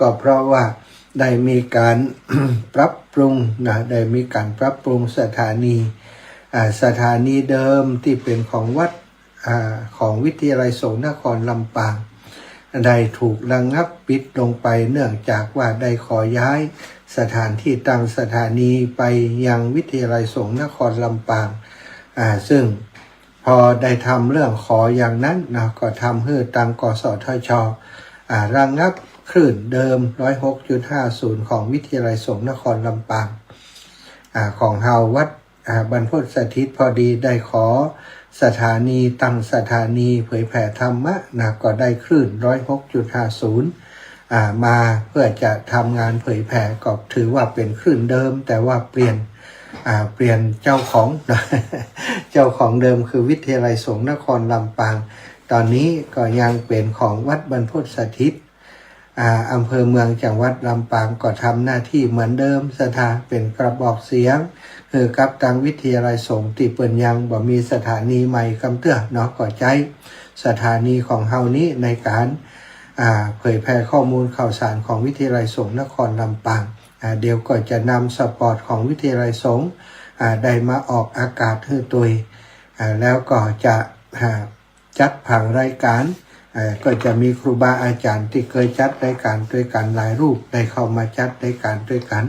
ก็เพราะว่าได้มีการ ปรับปรุงนะได้มีการปรับปรุงสถานีเดิมที่เป็นของวัดของวิทยาลัยสงฆ์นครลำปางได้ถูกระงับปิดลงไปเนื่องจากว่าได้ขอย้ายสถานที่ตั้งสถานีไปยังวิทยาลัยสงฆ์นครลำปางซึ่งพอได้ทำเรื่องขออย่างนั้นนะก็ทำให้ทางกสทช.ระงับคลื่นเดิม 106.50 ของวิทยาลัยสงฆ์นครลำปางของเฮาวัดบรรพตสถิตพอดีได้ขอสถานีตั้งสถานีเผยแผ่ธรรมะนะก็ได้คลื่น 106.50 มาเพื่อจะทำงานเผยแผ่ก็ถือว่าเป็นคลื่นเดิมแต่ว่าเปลี่ยนเจ้าของ เจ้าของเดิมคือวิทยาลัยสงฆ์นครลำปางตอนนี้ก็ยังเป็นของวัดบรรพตสถิตอำเภอเมืองจังหวัดลำปางก็ทำหน้าที่เหมือนเดิมเป็นกระบอกเสียงคือกับทางวิทยาลัยสงฆ์ที่เปิ่นยังบ่มีสถานีใหม่กำเตื้อเนาะก็ใช้สถานีของเฮานี้ในการเผยแพร่ข้อมูลข่าวสารของวิทยาลัยสงฆ์นครลำปางเดี๋ยวก็จะนำสปอตของวิทยาลัยสงฆ์ได้มาออกอากาศให้ตัวแล้วก็จะจัดผังรายการก็จะมีครูบาอาจารย์ที่เคยจัดรายการด้วยกันหลายรูปได้เข้ามาจัดรายการด้วยกัน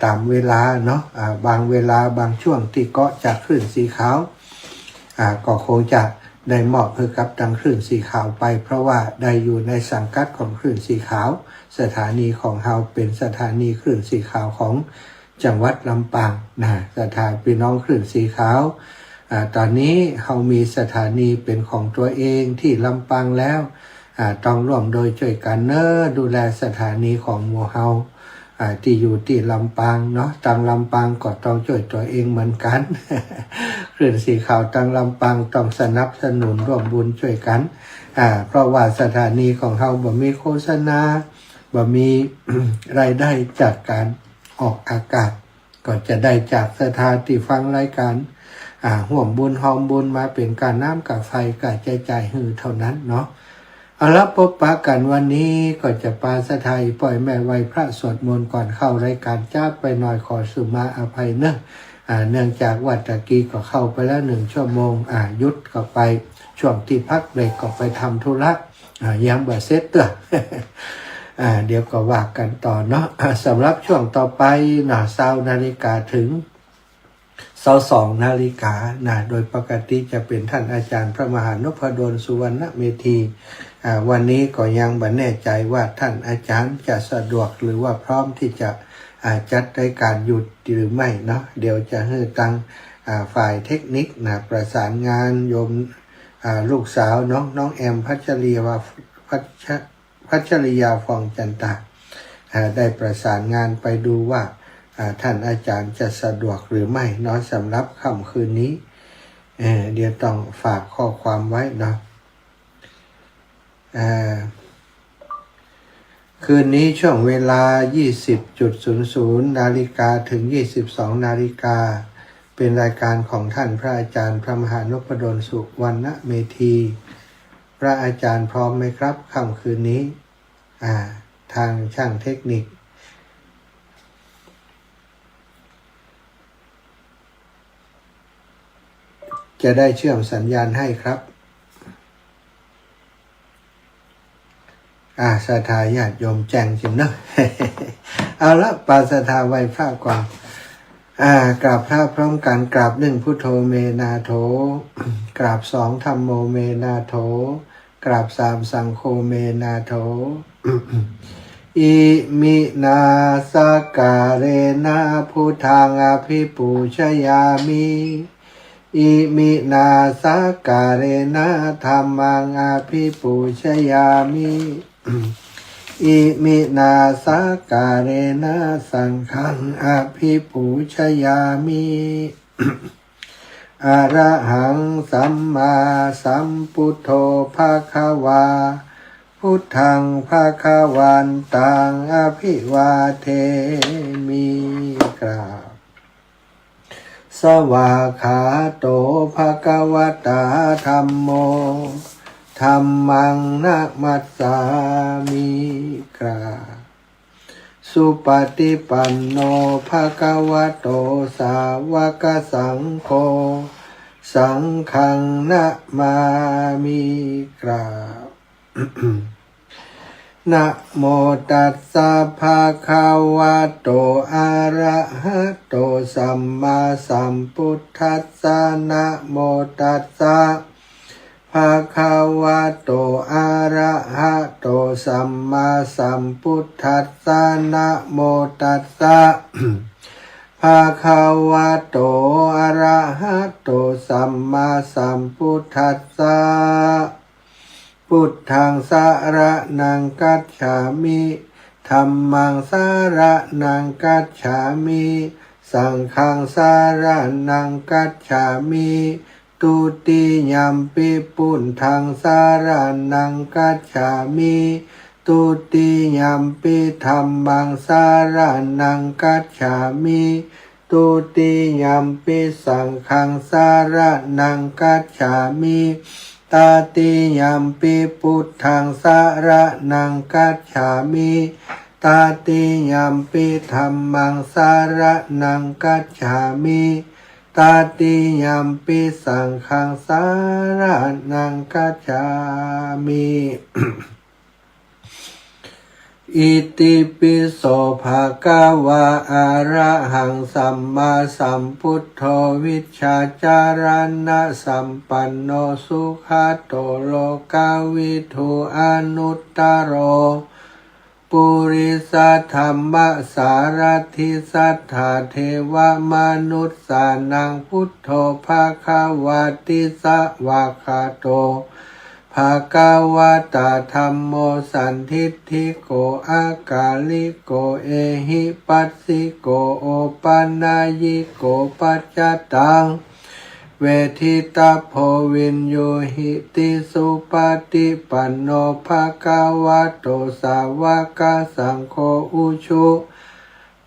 ตามเวลาเนาะบางเวลาบางช่วงที่เกาะจากคลื่นสีขาวก็คงจะได้มอบให้กับทางคลื่นสีขาวไปเพราะว่าได้อยู่ในสังกัดของคลื่นสีขาวสถานีของเฮาเป็นสถานีคลื่นสีขาวของจังหวัดลำปางนะสถานพี่น้องคลื่นสีขาวตอนนี้เขามีสถานีเป็นของตัวเองที่ลำปางแล้วต้องร่วมโดยช่วยกันดูแลสถานีของหมู่เฮาที่อยู่ที่ลำปางเนาะทางลำปางก็ต้องช่วยตัวเองเหมือนกัน คลื่นสีขาวทางลำปางต้องสนับสนุนร่วมบุญช่วยกันเพราะว่าสถานีของเฮาบ่มีโฆษณาบ่มี รายได้จากการออกอากาศก็จะได้จากสถานที่ฟังรายการห่วมบุญหอมบุญมาเป็นการน้ำกับไฟกับใจหือเท่านั้นเนาะเอาละพบปะกันวันนี้ก็จะปาสะไทยปล่อยแม่ไว้พระสวดมนต์ก่อนเข้ารายการจ้าไปหน่อยขอสุมาอภัยเนื่องจากวัดตะกี้ก็เข้าไปแล้ว1 ชั่วโมงยุดก็ไปช่วงที่พักเบรกก็ไปทำธุระยังบ่เสร็จเด้อ เดี๋ยวก็ว่ากันต่อเนาะสำหรับช่วงต่อไป20 นาฬิกาถึง22 นาฬิกาโดยปกติจะเป็นท่านอาจารย์พระมหานพดลสุวรรณเมธีวันนี้ก็ยังไม่แน่ใจว่าท่านอาจารย์จะสะดวกหรือว่าพร้อมที่จะจัดรายการหยุดหรือไม่เนาะเดี๋ยวจะให้ตั้งฝ่ายเทคนิคประสานงานโยมลูกสาวน้องแอมพัชริยาฟองจันตาได้ประสานงานไปดูว่าท่านอาจารย์จะสะดวกหรือไม่เนาะสำหรับค่ำคืนนี้เดี๋ยวต้องฝากข้อความไว้เนาะคืนนี้ช่วงเวลา 20.00 นาฬิกาถึง 22 นาฬิกาเป็นรายการของท่านพระอาจารย์พระมหานพดลสุวรรณเมธีพระอาจารย์พร้อมไหมครับค่ำคืนนี้ทางช่างเทคนิคจะได้เชื่อมสัญญาณให้ครับสถาญาติโยมแจ้งจริงเนาะ เอาละปาสถาไว้พระก่อนกราบพระพร้อมกันกราบ1พุทโธเมนาโถ กราบ2ธัมโมเมนาโถ กราบ3สังโฆเมนาโถ อิมินาสการเรนะพุทธังอภิปูชยามิอิมินาสการเรนะธัมมังอภิปูชยามิอิมินาสการเรนะสังฆังอภิปูชยามิอะระหังสัมมาสัมพุทโธภคะวาพุทธังภคะวันตังอภิวาเทมิกราบสวากขาโตภะคะวะตาธัมโม ธัมมังนะมัสสามิกราบสุปฏิปันโนภะคะวะโตสาวกสังโฆสังฆังนะมามิกราบ นะโมตัสสะภะคะวะโตอะระหะโตสัมมาสัมพุทธัสสะนะโมตัสสะภะคะวะโตอะระหะโตสัมมาสัมพุทธัสสะนะโมตัสสะ ภะคะวะโตอะระหะโตสัมมาสัมพุทธัสสะพุทธังสารนังกัจฉามิธัมมังสารนังกัจฉามิสังฆังสารนังกัจฉามิตุติยัมปิปุณธังสารนังกัจฉามิตุติยัมปิธัมมังสารนังกัจฉามิตุติยัมปิสังฆังสารนังกัจฉามิตาติยัมปิพุทธังสารนังกัจฉามิตาติยัมปิธัมมังสารนังกัจฉามิตาติยัมปิสังฆังสารนังกัจฉามิ อิติปิโสภะคะวะอะระหังสัมมาสัมพุทโธวิชชาจารณะสัมปันโนสุขโตโลกวิทูอนุตตโรปุริสัทธัมมสารถิสัทธาเทวมนุสสานังพุทโธภะคะวะติสวะคาโตภะคะวะตาธัมโมสันทิฏฐิโกอากาลิโกเอหิปัสสิโกโอปันนายิโกปัจจตังเวทิตาโพวินโยหิติสุปฏิปันโนภะคะวะโตสาวกสังโฆอุชุ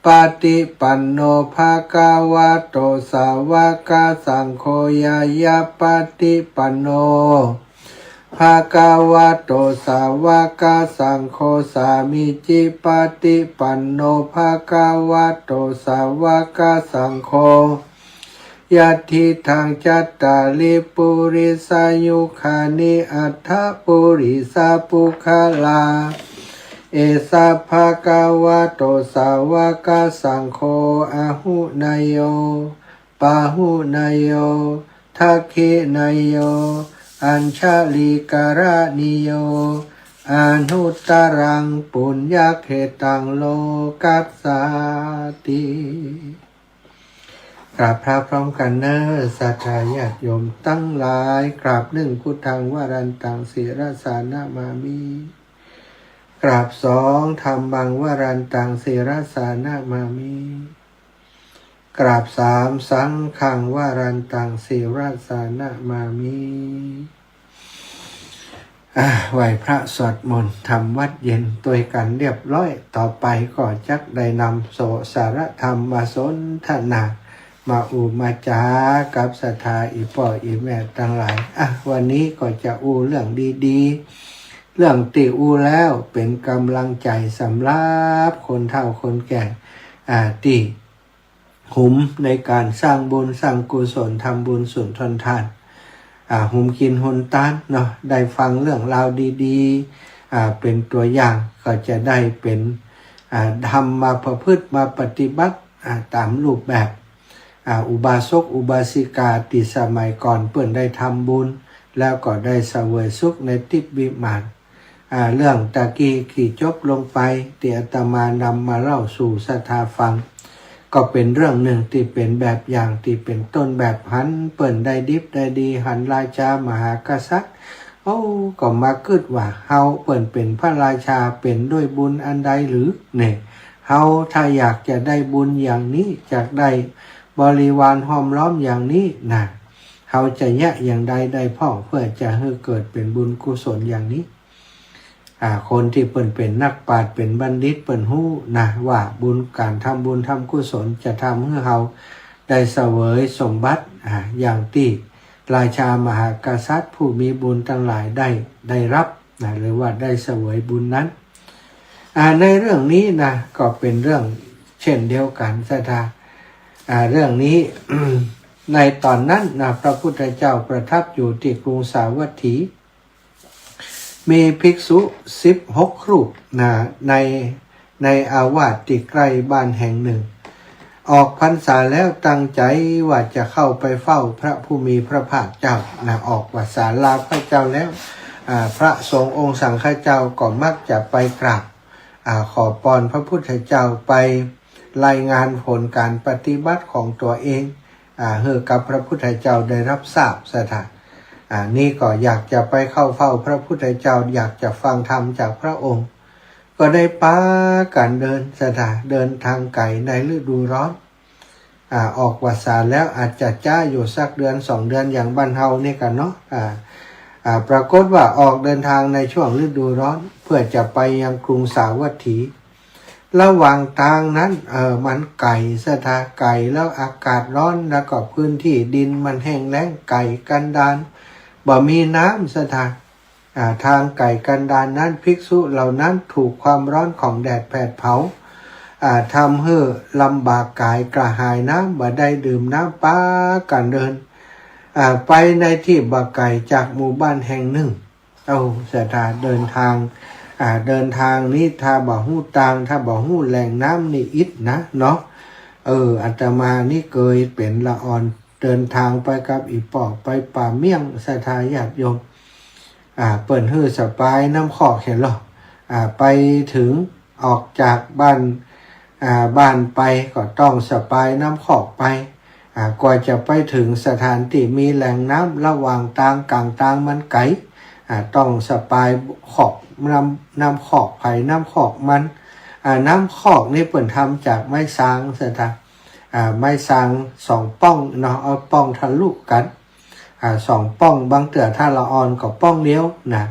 ปฏิปันโนภะคะวะโตสาวกสังโฆยายาปฏิปันโนภะคะวะโตสาวกสังโฆสามิจิปฏิปันโนภะคะวะโตสาวกสังโฆยัตถิทังจัตตาลิปุริสายุคานิอัฏฐปุริสาปุคลาเอสะภะคะวะโตสาวกสังโฆอะหุนายโยปะหุนายโยทักขินายโยอัญชลิการนิโยอนุตตรังปุญญเขตังโลกัสสาติกราบพระพร้อมกันเนอศรัทธาญาติโยมตั้งหลายกราบหนึ่งพุทธังวรันตังศิรสานะมามิกราบสองธัมมังวรันตังศิรสานะมามิกราบสามสังฆังวรันตังศิรสานะมามิไหวพระสวดมนต์ทำวัดเย็นตัวกันเรียบร้อยต่อไปก็จักได้นำโสสารธรรมมาสนทนามาอูมาจากับศรัทธาอีป่ออีแม่ทั้งหลายวันนี้ก็จะอูเรื่องดีๆเรื่องติอูแล้วเป็นกำลังใจสำหรับคนเฒ่าคนแก่ติหุมในการสร้างบุญสร้างกุศลทำบุญสุนทรทานหุมกินหุนตานเนาะได้ฟังเรื่องราวดีๆเป็นตัวอย่างก็จะได้เป็นทำมาประพฤติมาปฏิบัติตามรูปแบบอุบาสกอุบาสิกาติสมัยก่อนเปิ่นได้ทำบุญแล้วก็ได้เสวยสุขในทิพย์วิมานเรื่องตะกี้ขี่จบลงไปที่อาตมานำมาเล่าสู่ศรัทธาฟังก็เป็นเรื่องหนึ่งที่เป็นแบบอย่างที่เป็นต้นแบบหันเปิ่นได้ดิบได้ดีหันราชามหากษัตริย์ก็มาคิดว่าเฮาเปิ่นเป็นพระราชาเป็นด้วยบุญอันใดหรือเนี่ยเฮาถ้าอยากจะได้บุญอย่างนี้จากได้บริวารห้อมล้อมอย่างนี้นะเฮาจะแยะอย่างใดได้พ่อเพื่อจะให้เกิดเป็นบุญกุศลอย่างนี้คนที่เปิ่นเป็นนักปราชญ์เป็นบัณฑิตเปิ่นฮู้นะว่าบุญการทำบุญทำกุศลจะทำให้เฮาได้เสวยสมบัติอย่างที่ ราชามหากษัตริย์ผู้มีบุญทั้งหลายได้รับนะหรือว่าได้เสวยบุญนั้นในเรื่องนี้นะก็เป็นเรื่องเช่นเดียวกันศรัทธาเรื่องนี้ ในตอนนั้นนะพระพุทธเจ้าประทับอยู่ที่กรุงสาวัตถีมีภิกษุ16 รูปนะในอาวาสที่ใกล้บ้านแห่งหนึ่งออกพรรษาแล้วตั้งใจว่าจะเข้าไปเฝ้าพระผู้มีพระภาคเจ้านะออกพรรษาลาพระเจ้าแล้วพระสงฆ์องค์สังฆเจ้าก็มักจะไปกราบขอพรพระพุทธเจ้าไปรายงานผลการปฏิบัติของตัวเองให้กับพระพุทธเจ้าได้รับทราบสถานนี่ก็อยากจะไปเข้าเฝ้าพระพุทธเจ้าอยากจะฟังธรรมจากพระองค์ก็ได้พากันเดินทางไกลในฤดูร้อนออกพรรษาแล้วอาจจะจ้าอยู่สักเดือน2 เดือนอย่างบ้านเฮานี่กันเนาะปรากฏว่าออกเดินทางในช่วงฤดูร้อนเพื่อจะไปยังกรุงสาวัตถีระหว่างทางนั้นมันไก่ไก่แล้วอากาศร้อนแล้วก็พื้นที่ดินมันแห้งแล้งไก่กันดารบ่มีน้ำทางไก่กันดารนั้นภิกษุเหล่านั้นถูกความร้อนของแดดแผดเผาทำให้ลำบากกายกระหายน้ำบ่ได้ดื่มน้ำป้ากันเดินไปในที่บ่ไก่จากหมู่บ้านแห่งหนึ่งเดินทางนี้ถ้าบ่ฮู้ตางถ้าบ่ฮู้แหล่งน้ำนี่อิดนะเนาะอาตมานี่เคยเป็นละอ่อนเดินทางไปกับอีปอกไปป่าเมี่ยงศรัทธาญาติโยมเปิ่นฮื้อสปายน้ำขอกเห็นหรอไปถึงออกจากบ้านไปก็ต้องสปายน้ำขอกไปกว่าจะไปถึงสถานที่มีแหล่งน้ำระหว่างทางกลางทางมันไกลต้องสปายขอกน้ำขอกไผ่น้ำขอกมันน้ำขอกนี่เปิ่นทำจากไม้สางศรัทธาไม้สาง2 ป้องเนาะเอาป้องทะลุกัน2 ป้องบางเตือถ้าละอ่อนก็ป้องเดียวนะ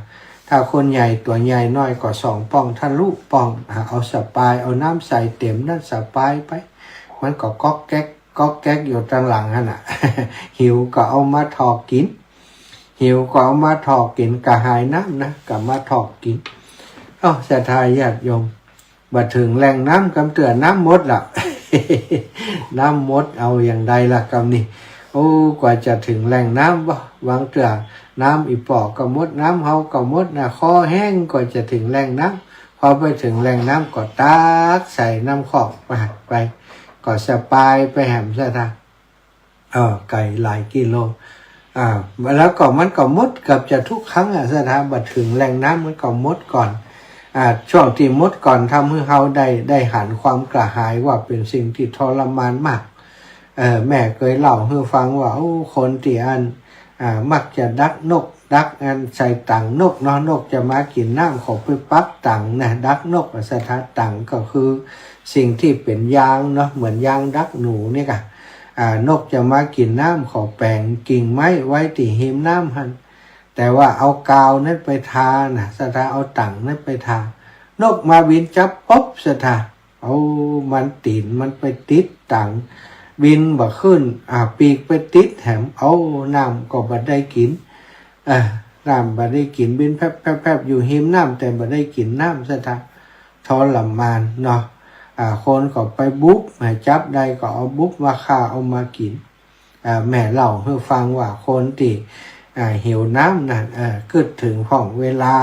ถ้าคนใหญ่ตัวใหญ่น้อยก็2 ป้องทะลุป้องเอาสปายเอาน้ำใส่เต็มนั่นสปายไปมันก็ก๊อกแก๊กอยู่ตั้งหลังหั่นน่ะ หิวก็เอามาถอกกินกระหายน้ำนะก็มาถอกกินศรัทธาญาติโยมบัดถึงแหล่งน้ำกำเตือน้ำมดล่ะ น้ำมดเอาอย่างใดล่ะกำนี่กว่าจะถึงแหล่งน้ำวางเตือน้ำอีปอกก็มดน้ำเฮาก็มดนะคอแห้งกว่าจะถึงแหล่งน้ำพอไปถึงแหล่งน้ำก็ตักใส่น้ำขอกไปก็สปายไปแหมซะท่าไก่หลายกิโลแล้วก็มันก็มดกับจะทุกครั้งซะท่าบัดถึงแหล่งน้ำมันก็มดก่อนช่วงที่มดก่อนทำให้เขาได้หันความกระหายว่าเป็นสิ่งที่ทรมานมากแม่เคยเล่าให้ฟังว่าคนที่มักจะดักนกใส่ตังนกเนาะนกจะมากินน้ำขอไปปักตังนะดักนกสถานตังก็คือสิ่งที่เป็นยางเนาะเหมือนยางดักหนูนี่ค่ะนกจะมากินน้ำขอแปลงกิ่งไม้ไว้ที่หิมน้ำหันแต่ว่าเอากาวนั้นไปทานะสถานเอาตังนั้นไปทานกมาบินจับป๊บสถานมันตีนมันไปติดตังบินบ่ขึ้นปีกไปติดแถมน้ำก็บ่ได้กินน้ำบ่ได้กินบินแพบอยู่หิมน้ำแต่บ่ได้กินน้ำซะท่าทรมานเนาะคนก็ไปบุ๊บจับได้ก็เอาบุ๊บมาฆ่าเอามากินแม่เล่าให้ฟังว่าคนที่หิวน้ำนั่นเกิดถึงห้องเวลา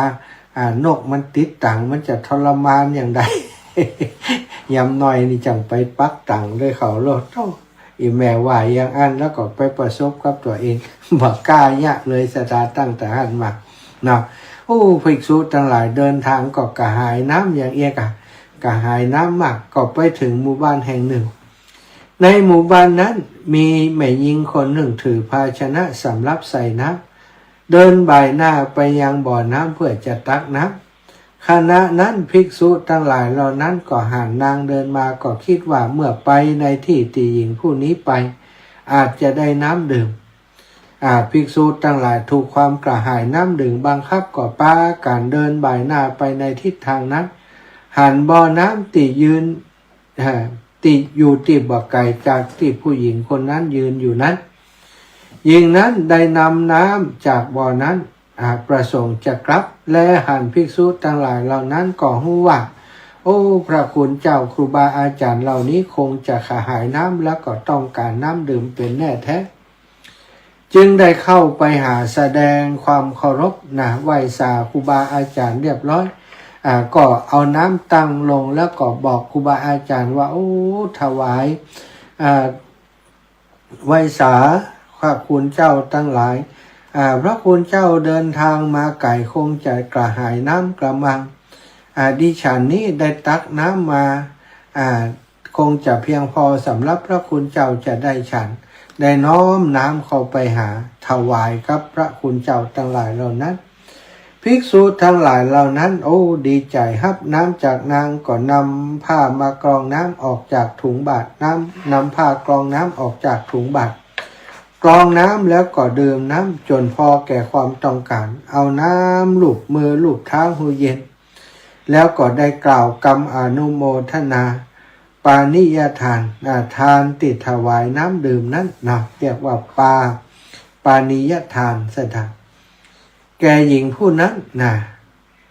นกมันติดตังมันจะทรมานอย่างใด ยำหน่อยนี่จังไปปักตังด้วยเขาโลดอีแม่ว่าอย่างอันแล้วก็ไปประสบกับตัวเองบอกกล้ายะเลยสตาตั้งแต่หันมาเนาะภิกษุทั้งหลายเดินทางก็กระหายน้ำอย่างเอียกกระหายน้ำมากก็ไปถึงหมู่บ้านแห่งหนึ่งในหมู่บ้านนั้นมีแม่หญิงคนหนึ่งถือภาชนะสำหรับใส่น้ำเดินบ่ายหน้าไปยังบ่อน้ำเพื่อจะตักน้ำขณะนั้นภิกษุทั้งหลายเหล่านั้นก็ห่างนางเดินมาก็คิดว่าเมื่อไปในที่หญิงผู้นี้ไปอาจจะได้น้ำดื่มภิกษุทั้งหลายถูกความกระหายน้ำดื่มบังคับก็ป้าการเดินบ่ายหน้าไปในทิศทางนั้นหันบ่อน้ำติอยู่ที่บ่อไก่จากที่ผู้หญิงคนนั้นยืนอยู่นั้น ยิ่งนั้นได้นำน้ำจากบ่อนั้นประสงค์จะกลับและหันภิกษุทั้งหลายเหล่านั้นก็หู้ว่าโอ้พระคุณเจ้าครูบาอาจารย์เหล่านี้คงจะขาหายน้ำแล้วก็ต้องการน้ำดื่มเป็นแน่แท้จึงได้เข้าไปหาแสดงความเคารพไหว้สาครูบาอาจารย์เรียบร้อยก็เอาน้ำตั้งลงแล้วก็บอกครูบาอาจารย์ว่าโอ้ถวายไหว้สาพระคุณเจ้าทั้งหลายพระคุณเจ้าเดินทางมาไกลคงจะกระหายน้ำกระมังดิฉันนี้ได้ตักน้ำมาคงจะเพียงพอสำหรับพระคุณเจ้าจะได้ฉันได้น้อมน้ำเข้าไปหาถวายกับพระคุณเจ้าทั้งหลายเหล่านั้นภิกษุทั้งหลายเหล่านั้นโอ้ดีใจฮับน้ำจากนางก็นำผ้ามากรองน้ำออกจากถุงบาตรนำผ้ากรองน้ำออกจากถุงบาตรกรองน้ำแล้วก็ดื่มน้ำจนพอแก่ความต้องการเอาน้ำลูบมือลูบเท้าหูเย็นแล้วก็ได้กล่าวกรรมอนุโมทนาปานิยทานทานติดถวายน้ำดื่มนั้นเรียกว่าปานิยทานสถานแก่หญิงผู้นั้น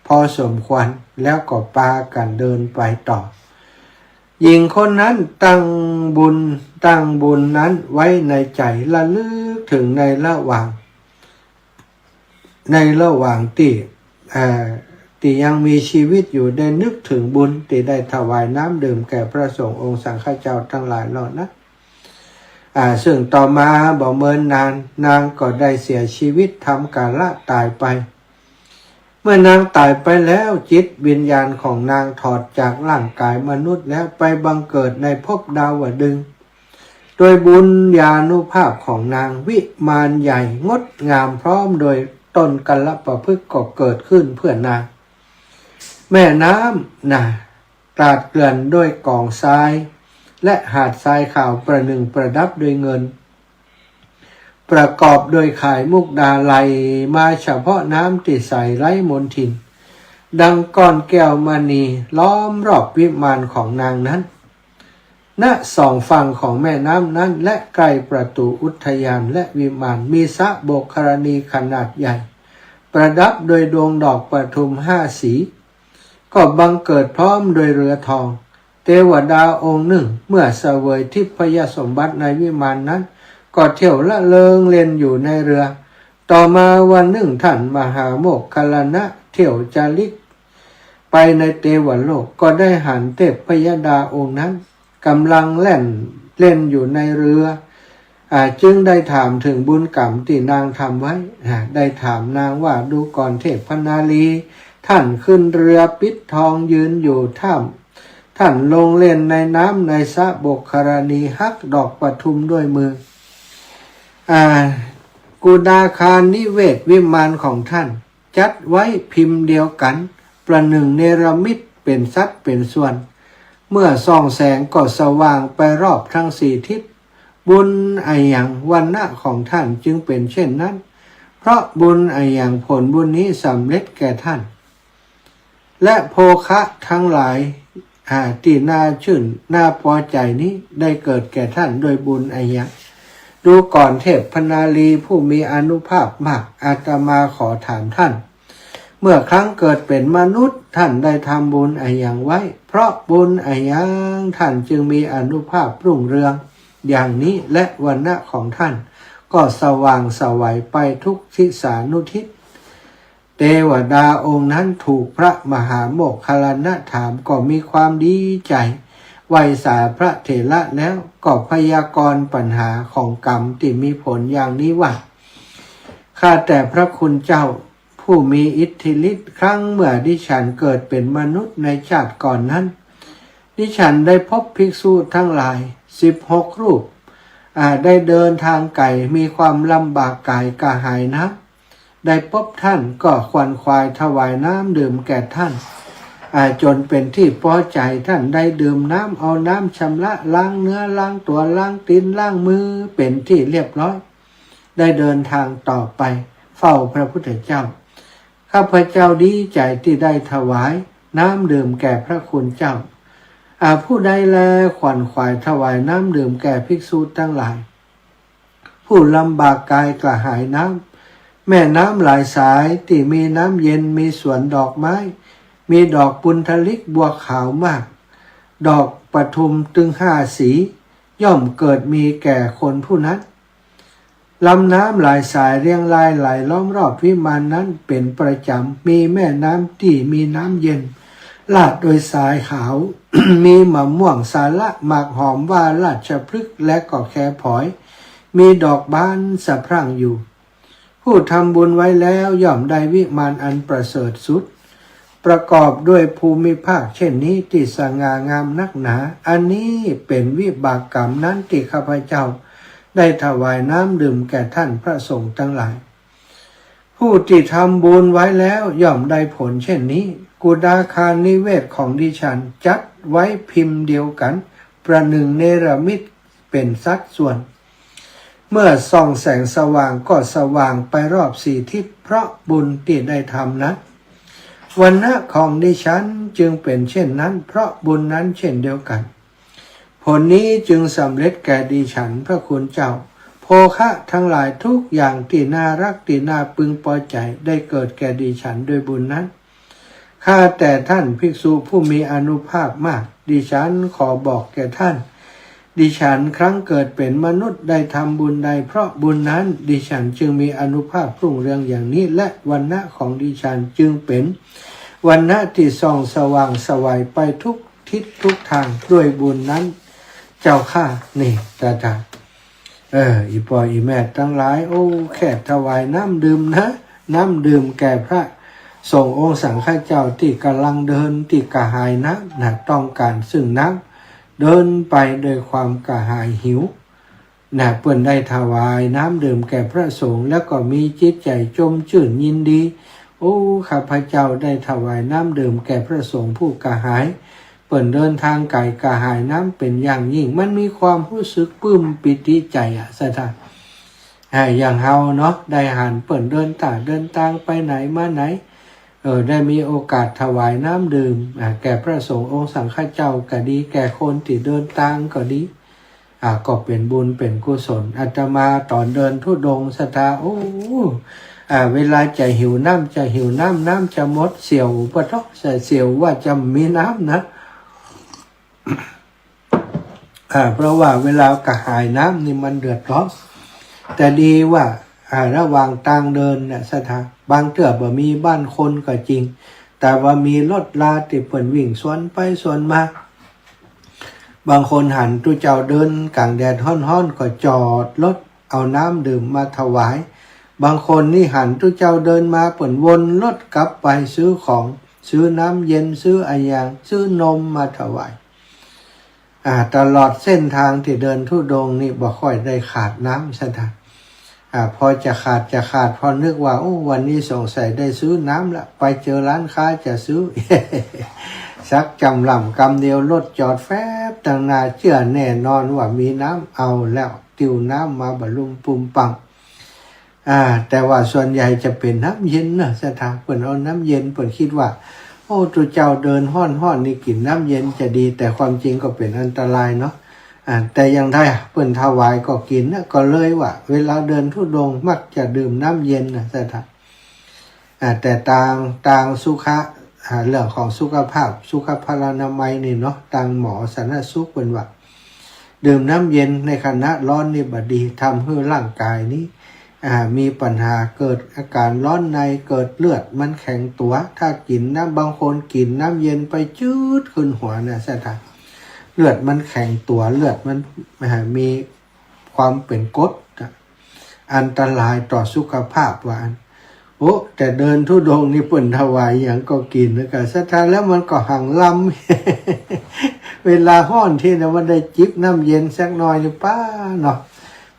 พอสมควรแล้วก็ปากันเดินไปต่อหญิงคนนั้นตั้งบุญนั้นไว้ในใจระลึกถึงในระหว่างที่ยังมีชีวิตอยู่ได้นึกถึงบุญที่ได้ถวายน้ำดื่มแก่พระสงฆ์องค์สังฆเจ้าทั้งหลายเหล่านั้นซึ่งต่อมาบ่เมินนางก็ได้เสียชีวิตทำกาละตายไปเมื่อนางตายไปแล้วจิตวิญญาณของนางถอดจากร่างกายมนุษย์แล้วไปบังเกิดในภพดาวดึงส์โดยบุญญาณุภาพของนางวิมานใหญ่งดงามพร้อมโดยต้นกัลลปพฤกษ์ก็เกิดขึ้นเพื่อนางแม่น้ำตราดเกลื่อนด้วยกองทรายและหาดทรายขาวประหนึ่งประดับด้วยเงินประกอบโดยข่ายมุกดาไหลมาเฉพาะน้ำที่ใสไร้มลทินดังก้อนแก้วมณีล้อมรอบวิมานของนางนั้นณสองฝั่งของแม่น้ำนั้นและใกล้ประตูอุทยานและวิมานมีสระโบกครณีขนาดใหญ่ประดับโดยดวงดอกปทุม5 สีก็บังเกิดพร้อมโดยเรือทองเทวดาองค์หนึ่งเมื่อเสวยทิพยสมบัติในวิมานนั้นก็เที่ยวละเลงเล่นอยู่ในเรือต่อมาวันหนึ่งท่านมหาโมคคัลลานะเที่ยวจาริกไปในเทวโลกก็ได้หันเทพยดาองค์นั้นกำลังเล่นอยู่ในเรือจึงได้ถามถึงบุญกรรมที่นางทำไว้ได้ถามนางว่าดูก่อนเทพนาลีท่านขึ้นเรือปิดทองยืนอยู่ท่านลงเล่นในน้ำในสระโบกครณีฮักดอกปทุมด้วยมือกุดาคารนิเวศวิมานของท่านจัดไว้พิมพ์เดียวกันประหนึ่งเนรมิตเป็นสัดเป็นส่วนเมื่อส่องแสงก็สว่างไปรอบทั้ง4 ทิศบุญอย่างวันณะของท่านจึงเป็นเช่นนั้นเพราะบุญอย่างผลบุญนี้สำเร็จแก่ท่านและโภคะทั้งหลายที่น่าชื่นน่าพอใจนี้ได้เกิดแก่ท่านโดยบุญอย่างดูก่อนเทพพนาลีผู้มีอานุภาพมากอาตมาขอถามท่านเมื่อครั้งเกิดเป็นมนุษย์ท่านได้ทำบุญอย่างไว้เพราะบุญอย่างท่านจึงมีอานุภาพรุ่งเรืองอย่างนี้และวันณะของท่านก็สว่างสวัยไปทุกทิศานุทิศเทวดาองค์นั้นถูกพระมหาโมคคัลลานะถามก็มีความดีใจไหว้สาพระเถระแล้วก็พยากรณ์ปัญหาของกรรมที่มีผลอย่างนี้ว่าข้าแต่พระคุณเจ้าผู้มีอิทธิฤทธิ์ครั้งเมื่อดิฉันเกิดเป็นมนุษย์ในชาติก่อนนั้นดิฉันได้พบภิกษุทั้งหลาย16 รูปได้เดินทางไกลมีความลำบากกายกระหายน้ำได้พบท่านก็ขวนขวายถวายน้ำดื่มแก่ท่านจนเป็นที่พอใจท่านได้ดื่มน้ำเอาน้ำชำระล้างเนื้อล้างตัวล้างตีนล้างมือเป็นที่เรียบร้อยได้เดินทางต่อไปเฝ้าพระพุทธเจ้าข้าพเจ้าดีใจที่ได้ถวายน้ำดื่มแก่พระคุณเจ้าผู้ใดแลขวนขวายถวายน้ำดื่มแก่ภิกษุทั้งหลายผ ผู้ลำบากกายกระหายน้ำแม่น้ำหลายสายที่มีน้ำเย็นมีสวนดอกไม้มีดอกปุณทลิกบัวขาวมากดอกปทุมตึง5 สีย่อมเกิดมีแก่คนผู้นั้นลำน้ำหลายสายเรียงรายไหลล้อมรอบวิมานนั้นเป็นประจำมีแม่น้ำที่มีน้ำเย็นลาดโดยสายขาว มีมะม่วงสาละหมากหอมว่าราชพฤกษ์และก็แคผอยมีดอกบานสะพรั่งอยู่ผู้ทำบุญไว้แล้วย่อมได้วิมานอันประเสริฐสุดประกอบด้วยภูมิภาคเช่นนี้ที่สง่างามนักหนาอันนี้เป็นวิบากกรรมนั้นที่ข้าพเจ้าได้ถวายน้ำดื่มแก่ท่านพระสงฆ์ทั้งหลายผู้ที่ทำบุญไว้แล้วย่อมได้ผลเช่นนี้กุฎาคารนิเวศของดิฉันจัดไว้พิมพ์เดียวกันประหนึ่งเนรมิตเป็นสัดส่วนเมื่อส่องแสงสว่างก็สว่างไปรอบ4 ทิศเพราะบุญที่ได้ทำนั้นวรรณะของดิฉันจึงเป็นเช่นนั้นเพราะบุญนั้นเช่นเดียวกันผลนี้จึงสำเร็จแก่ดิฉันพระคุณเจ้าโภคะทั้งหลายทุกอย่างที่น่ารักที่น่าพึงพอใจได้เกิดแก่ดิฉันด้วยบุญนั้นข้าแต่ท่านภิกษุผู้มีอานุภาพมากดิฉันขอบอกแก่ท่านดิฉันครั้งเกิดเป็นมนุษย์ได้ทำบุญใดเพราะบุญนั้นดิฉันจึงมีอานุภาพรุ่งเรืองอย่างนี้และวรรณะของดิฉันจึงเป็นวรรณะที่ส่องสว่างไสวไปทุกทิศทุกทางด้วยบุญนั้นเจ้าข้านี่ตาตาอีปออีแม่ทั้งหลายโอ้แค่ถวายน้ำดื่มนะน้ำดื่มแก่พระสงฆ์องค์สังฆเจ้าที่กำลังเดินที่กระหายน้ำนะต้องการซึ่งน้ำเดินไปโดยความกระหายหิวนะเพื่อนได้ถวายน้ำดื่มแก่พระสงฆ์แล้วก็มีจิตใจจมชื่นยินดีโอ้ข้าพเจ้าได้ถวายน้ำดื่มแก่พระสงฆ์ผู้กระหายเปิ่นเดินทางไกลกระหายน้ำเป็นอย่างยิ่งมันมีความรู้สึกปลื้มปิติใจสถานอย่างเฮาเนาะได้หันเปิ่นเดินทางไปไหนมาไหนได้มีโอกาสถวายน้ำดื่มแก่พระสงฆ์องค์สังฆเจ้าก็ดีแก่คนที่เดินทางก็ดีก็เป็นบุญเป็นกุศลอาตมาตอนเดินธุดงค์สถาโอ้เวลาจะหิวน้ำน้ำจะหมดเสียวปะท้อเสียวว่าจะมีน้ำนะเพราะว่าเวลากระหายน้ำนี่มันเดือดร้อนแต่ดีว่าระหว่างทางเดินเนี่ยสถานบางเทื่อบ่มีบ้านคนก็จริงแต่ว่ามีรถลาที่เพิ่นวิ่งสวนไปสวนมาบางคนหันตู้เจ้าเดินกลางแดดฮ้อนๆก็จอดรถเอาน้ำดื่มมาถวายบางคนนี่หันตู้เจ้าเดินมาเปิ่นวนรถกลับไปซื้อของซื้อน้ำเย็นซื้ออะไรอย่างซื้อนมมาถวายตลอดเส้นทางที่เดินธุดงค์นี่บ่ค่อยได้ขาดน้ำซะท่านพอจะขาดพอนึกว่าโอ้วันนี้สงสัยได้ซื้อน้ำละไปเจอร้านค้าจะซื้อ สักจำลำกำเดียวรถจอดแฟบตั้งนาเชื่อแน่นอนว่ามีน้ำเอาแล้วติวน้ำมาบรรลุปุ่มปังแต่ว่าส่วนใหญ่จะเป็นน้ำเย็นนะสถานเปิ่นเอาน้ำเย็นเปิ่นคิดว่าโอ้ตัวเจ้าเดินห้อนนี่กินน้ำเย็นจะดีแต่ความจริงก็เป็นอันตรายเนาะแต่ยังได้เปิ่นถวายก็กินนะก็เลยว่าเวลาเดินธุดงค์มักจะดื่มน้ำเย็นนะสถานแต่ต่างสุขะเรื่องของสุขภาพสุขพลานามัยนี่เนาะต่างหมอสาธารณสุขเป็นว่าดื่มน้ำเย็นในขณะร้อนนี่บดีทำให้ร่างกายนี้มีปัญหาเกิดอาการร้อนในเกิดเลือดมันแข็งตัวถ้ากินน้ำบางคนกินน้ำเย็นไปจืดขึ้นหัวเนี่ยสถานเลือดมันแข็งตัวเลือดมันมีความเป็นกรดอันตรายต่อสุขภาพว่าโอ้แต่เดินธุดงค์นี่เปิ่นถวายอย่างก็กินนะครับสถานแล้วมันก็หังลำ เวลาห้อนที่นะมันได้จิบน้ำเย็นสักหน่อยหรือป้าเนาะ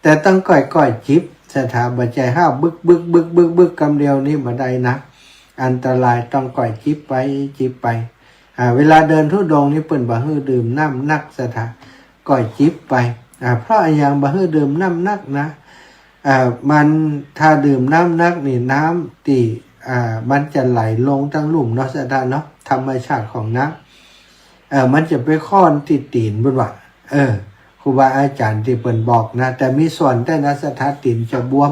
แต่ต้องก่อยจิบสถานบัจจัยห้าวบึกกำเดียวนี่มาได้นะอันตรายต้องก่อยจิบไปเวลาเดินธุดงค์นี่เปิ่นบ่ฮื้อดื่มน้ำนักสถานก่อยจิบไปเพราะอย่างบ่ฮื้อดื่มน้ำนักนะมันถ้าดื่มน้ำนักนี่น้ำตีมันจะไหลลงทั้งลุ่มเนาะสถานเนาะธรรมชาติของน้ำมันจะไปค้อนติดตีนบุญว่า ครูบาอาจารย์ที่เปิ่นบอกนะแต่มีส่วนแต่นะสถาตินจะบวม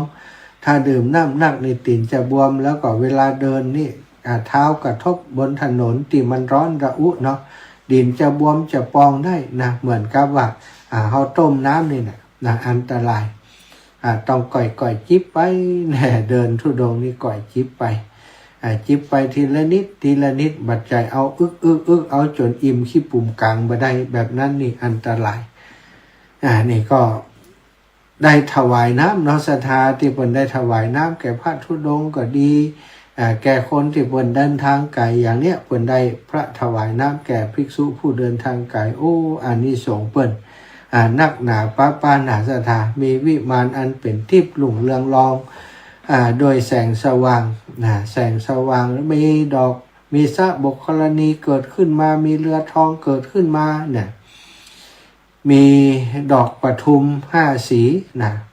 ถ้าดื่มน้ำหนักในตีนจะบวมแล้วก็เวลาเดินนี่เท้ากระทบบนถนนที่มันร้อนระอุเนาะดินจะบวมจะปองได้นะเหมือนกับว่าเขาต้มน้ำนี่นะอันตรายต้องก่อยจิบไปแน่เดินทุดงนี่ก่อยจิบไปจิบไปทีละนิดบัดใจเอาอึกเอาจนอิ่มขี้ปุ่มกลางบ่ได้แบบนั้นนี่อันตรายนี่ก็ได้ถวายน้ำเนาะศรัทธาที่เพิ่นได้ถวายน้ำแก่พระธุดงค์ก็ดีแก่คนที่เพิ่นเดินทางไกลอย่างเนี้ยเพิ่นได้พระถวายน้ำแก่ภิกษุผู้เดินทางไกลโอ้อานิสงส์เพิ่นนักหนาป้าหนาศรัทธามีวิมานอันเป็นทิพย์หลุ่งเรืองรองโดยแสงสว่างแสงสว่างมีดอกมีสระบกกรณีเกิดขึ้นมามีเรือทองเกิดขึ้นมาเนี่ยมีดอกปทุม5 สี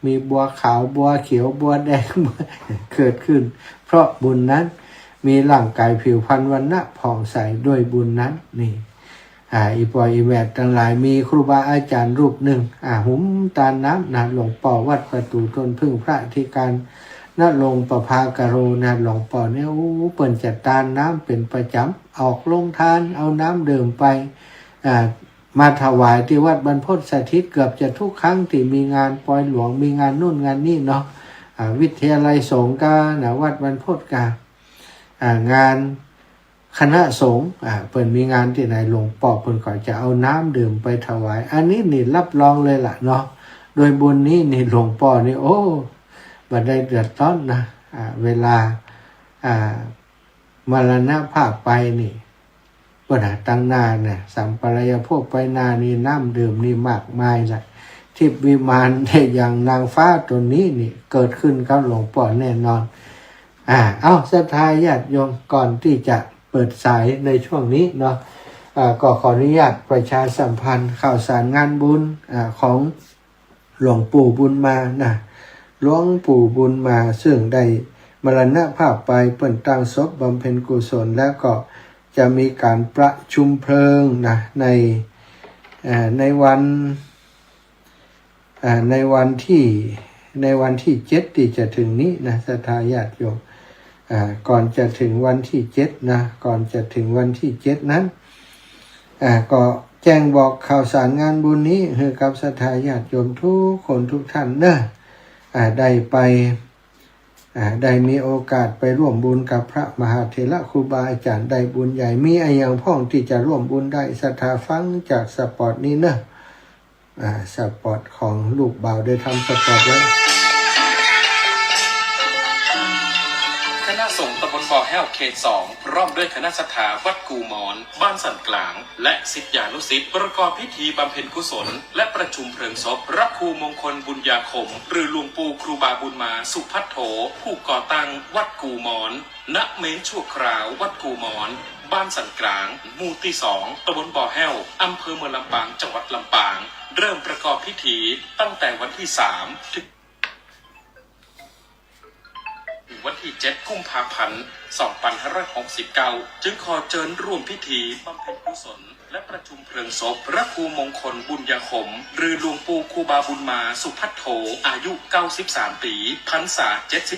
มีบัวขาวบัวเขียวบัวแดงเกิดขึ้นเพราะบุญนั้นมีร่างกายผิวพรรณวรรณะผ่องใสด้วยบุญนั้นนี่อีปอยอีแมททั้งหลายมีครูบาอาจารย์รูปหนึ่งหุมตาน้ำหลวงป่อวัดประตูต้นพึ่งพระที่การณลงประภากโรหลวงป่อเนี่ยเปิ่นจัดตาน้ำเป็นประจำออกลงทานเอาน้ำดื่มไปมาถวายที่วัดบรรพตสถิตเกือบจะทุกครั้งที่มีงานปอยหลวงมีงานนู่นงานนี่เนาะวิทยาลัยสงฆ์กาวัดบรรพตงานคณะสงฆ์เปิ่นมีงานที่ไหนหลวงป่อเปิ่นก็จะเอาน้ำดื่มไปถวายอันนี้นี่รับรองเลยล่ะเนาะโดยบุญนี้นี่หลวงป่อนี่โอ้บัดได้เดือดร้อนนะเวลามรณภาพไปนี่ปัญหาตั้งหน้าเนี่ยสัมปรายภพไปนานี่น้ำดื่มนี่มากมายเลยทิพย์วิมานได้อย่างนางฟ้าตัวนี้นี่เกิดขึ้นกับหลวงป่อแน่นอนเอาศรัทธาญาติโยมก่อนที่จะเปิดสายในช่วงนี้เนาะก็ขออนุญาตประชาสัมพันธ์ข่าวสารงานบุญของหลวงปู่บุญมาหลวงปู่บุญมาซึ่งได้มรณภาพไปเปิ่นตั้งศพบำเพ็ญกุศลแล้วก็จะมีการประชุมเพลิงในวันที่7ที่จะถึงนี้ศรัทธาญาติโยมก่อนจะถึงวันที่7ก่อนจะถึงวันที่7นั้นก็แจ้งบอกข่าวสารงานบุญนี้ให้กับศรัทธาญาติโยมทุกคนทุกท่านได้มีโอกาสไปร่วมบุญกับพระมหาเถระครูบาอาจารย์ได้บุญใหญ่มีอย่างพ่องที่จะร่วมบุญได้ศรัทธาฟังจากสปอร์ตนี้สปอร์ตของลูกบ่าวได้ทำสปอร์ตไว้คณะสงฆ์ตำบลบ่อแห้วเขต 2พร้อมด้วยคณะศรัทธาวัดกูหมอนบ้านสันกลางและศิษยานุศิษย์ประกอบพิธีบำเพ็ญกุศลและประชุมเพลิงศพพระครูมงคลบุญญาคมหรือหลวงปู่ครูบาบุญมาสุพัทโธผู้ก่อตั้งวัดกูหมอนณเมนชั่วคราววัดกูหมอนบ้านสันกลางหมู่ที่ 2ตำบลบ่อแห้วอำเภอเมืองลำปางจังหวัดลำปางเริ่มประกอบพิธีตั้งแต่วันที่3ถึงวันที่7กุมภาพันธ์2569จึงขอเชิญร่วมพิธีบำเพ็ญกุศลและประชุมเพลิงศพพระครูมงคลบุญญาคมหรือหลวงปู่ครูบาบุญมาสุพัทโธอายุ93ปีพรรษา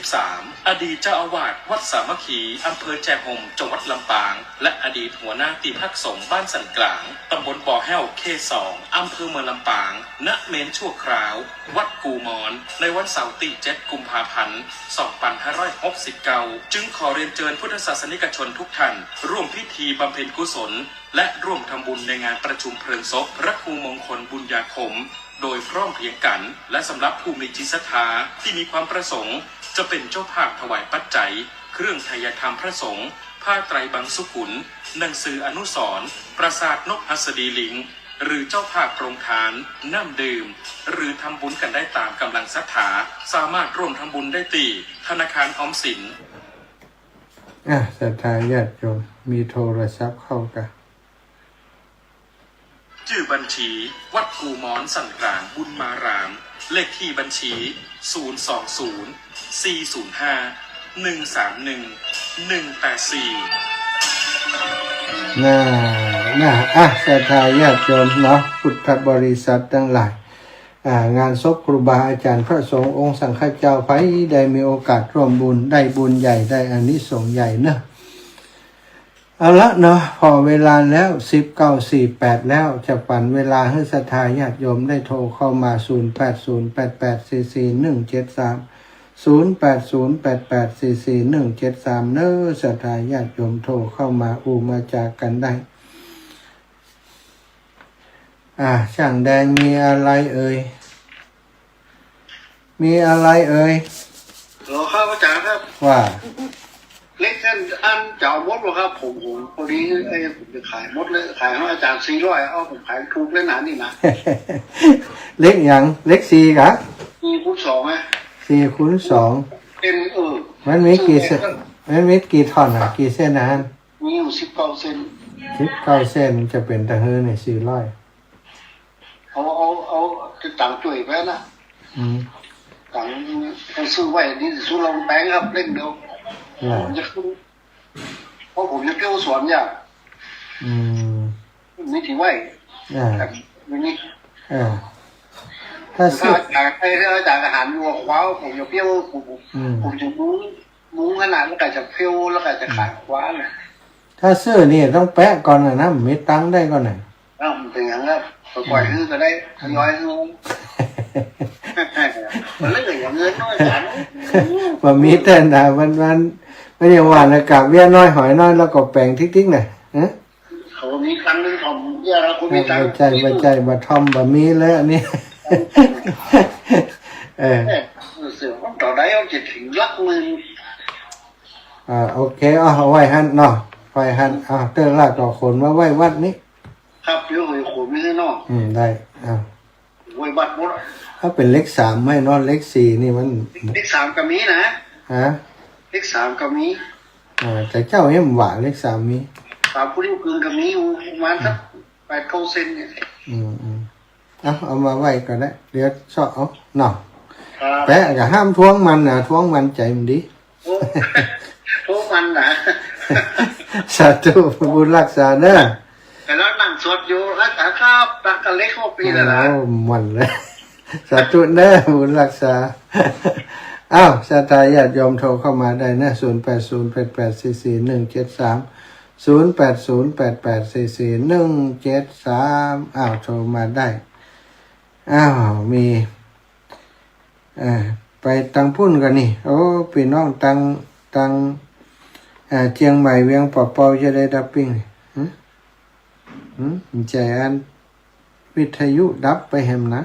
73อดีตเจ้าอาวาสวัดสามัคคีอำเภอแจห่มจังหวัดลำปางและอดีตหัวหน้าที่พักสงฆ์บ้านสันกลางตำบลบ่อแห้วเขต 2อำเภอเมืองลำปางณเมนชั่วคราววัดกูหมอนในวันเสาร์ที่7กุมภาพันธ์2569จึงขอเรียนเชิญพุทธศาสนิกชนทุกท่านร่วมพิธีบำเพ็ญกุศลและร่วมทำบุญในงานประชุมเพลิงศพพระครูมงคลบุญญาคมโดยพร้อมเพรียงกันและสำหรับผู้มีจิตศรัทธาที่มีความประสงค์จะเป็นเจ้าภาพถวายปัจจัยเครื่องไทยธรรมพระสงฆ์ผ้าไตรบางสุขุนหนังสืออนุสรณ์ปราสาทนกหัสดีลิงหรือเจ้าภาพโปรงทานน้ำดื่มหรือทำบุญกันได้ตามกำลังศรัทธาสามารถร่วมทำบุญได้ที่ธนาคารออมสินศรัทธาญาติโยมมีโทรศัพท์เข้ากันชื่อบัญชีวัดกูหมอนสันกลางบุญมารามเลขที่บัญชี020-405-131-184ศรัทธาญาติโยมเนาะพุทธบริษัททั้งหลาย งานศพครูบาอาจารย์พระสงฆ์องค์สังฆเจ้าไผได้มีโอกาสร่วมบุญได้บุญใหญ่ได้อานิสงส์ใหญ่เนอะเอาละเนาะพอเวลาแล้ว19:48แล้วจะปั่นเวลาให้ศรัทธาญาติโยมได้โทรเข้ามา0808844173 0808844173เนอะศรัทธาญาติโยมโทรเข้ามามาจากกันได้ช่างแดงมีอะไรเอ่ยมีอะไรเอ่ย เหรอครับอาจารย์ครับ ว่า เล็กท่านอันจะเอามดเหรอครับผมพอดีผมจะขายมดเลยขายให้อาจารย์400เอาผมขายถูกเลยนะนี่นะ เล็กอย่างเล็ก4กะ 4x2ไหม 4x2 เป็นมันมีกี่เส้นมันมีกี่ท่อนกี่เส้นนะฮะ มีอยู่19 เซน 19 เส้นจะเป็นตะเฮือเนี่ย400เอาจะต่างจุ๋ยไปนะต่างต้องซื้อไว้นี่ซื้อลงแบงค์ครับเล่นเดียวผมจะขึ้นเพราะผมจะเที่ยวสวนอย่างนี่ถือไว้นี่ถ้าซื้ออาจารย์อาหารอยู่ว้าวผมจะเที่ยวผมจะมุ้งขนาดแล้วก็จะเที่ยวแล้วก็จะขายว้าเลยถ้าซื้อนี่ต้องแปะก่อนนะมีตังค์ได้ก่อนน่ะมันเป็นอย่างนั้นปล่อยซื้อก็ได้ย้อยซื้อมันเลยอย่างเงินน้อยจังมันมีแต่น่ะมันไม่ใช่ว่านะกาบเบี้ยน้อยหอยน้อยแล้วก็แปลงทิกๆน่ะเขามีครั้งนึงผมเยอะแล้วคุณมีตังค์ไม่ใจบ่ทอมบ่มีเลยอันนี้เสือมันต่อได้เอาจะถึงลักหมื่นโอเคเอาไว้หั่นเนาะไว้หั่นเติ้นลากต่อคนมาไว้วัดนี้ครับเดี๋ยวหอยขมไม่ให้นอกได้ไว้บัดหมดถ้าเป็นเลข3ไม่นอนเลข4นี่มันเลข3ก็มีนะเลข3ก็มีแต่เจ้าเนี่ยมันหวานเลข3มี3ผู้ที่กึ่งก็มีอยู่ประมาณสัก8-9 เซนเนี่ยเอามาไว้ก็ได้เดี๋ยวชอบเอาเนาะแปะก็ห้ามท้วงมันนะท้วงมันใจมันดีท้วงมันนะสาธุบุญรักษาเด้อแต่แล้วนั่งสวดอยู่รักษาครับตักกันเล็กเข้าปีแล้วนะมันเลยสาธุเด้อบุญรักษาศรัทธาญาติโยมโทรเข้ามาได้นะ0808844173 0808844173โทรมาได้มีไปตังพุ่นกันนี่พี่น้องตังเชียงใหม่เวียงปอเปาจะได้ดับปิ้งใจอันวิทยุดับไปแฮมนะ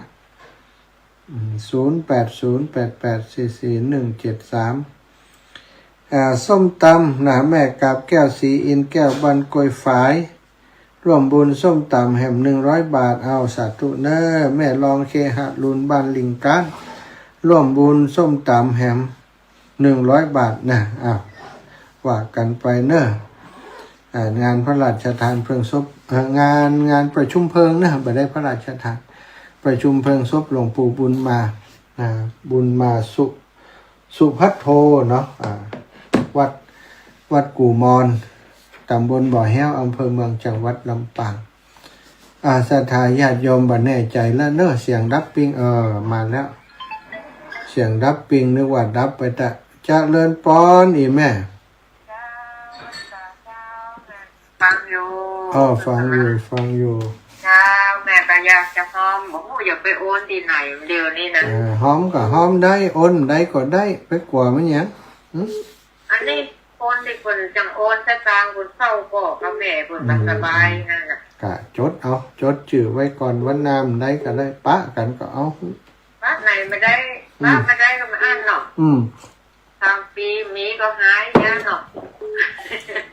0808844173ส้มตำแม่กาบแก้วสีอินแก้วบันกล้วยฝายร่วมบุญส้มตำแฮม100 บาทสาธุเนอแม่ลองเคหะลุนบ้านลิงการร่วมบุญส้มตำแฮม100 บาทนะว่ากันไปเนองานพระราชทานเพลิงศพงานประชุมเพลิงนะบ่ได้พระราชทานประชุมเพลิงศพหลวงปู่บุญมาสุพัทโทเนาะวัดกู่มอนตำบลบ่อแห้วอำเภอเมืองจังหวัดลำปางศรัทธาญาติโยมบ่แน่ใจแล้วเนอะเสียงดับปิ้งมาแล้วเสียงดับปิ้งนึกว่าดับไปแต่จะเลินป้อนอีแม่ฟังอยู่ฟังอยู่แม่ก็อยากจะหอมอยากไปโอนที่ไหนเดี๋ยวนี้นะหอมก็หอมได้โอนได้ก็ได้ไปกว่ามั้ยยังอันนี้คนที่คนจังโอนสตางค์คนเข้าก็กับแม่คนสบายนั่นน่ะก็จดชื่อไว้ก่อนวันน้ำได้ก็ได้ปะกันก็เอาปะไหนไม่ได้ปะไม่ได้ก็มาอ่านเนาะทางปีมีก็หายยาเนาะ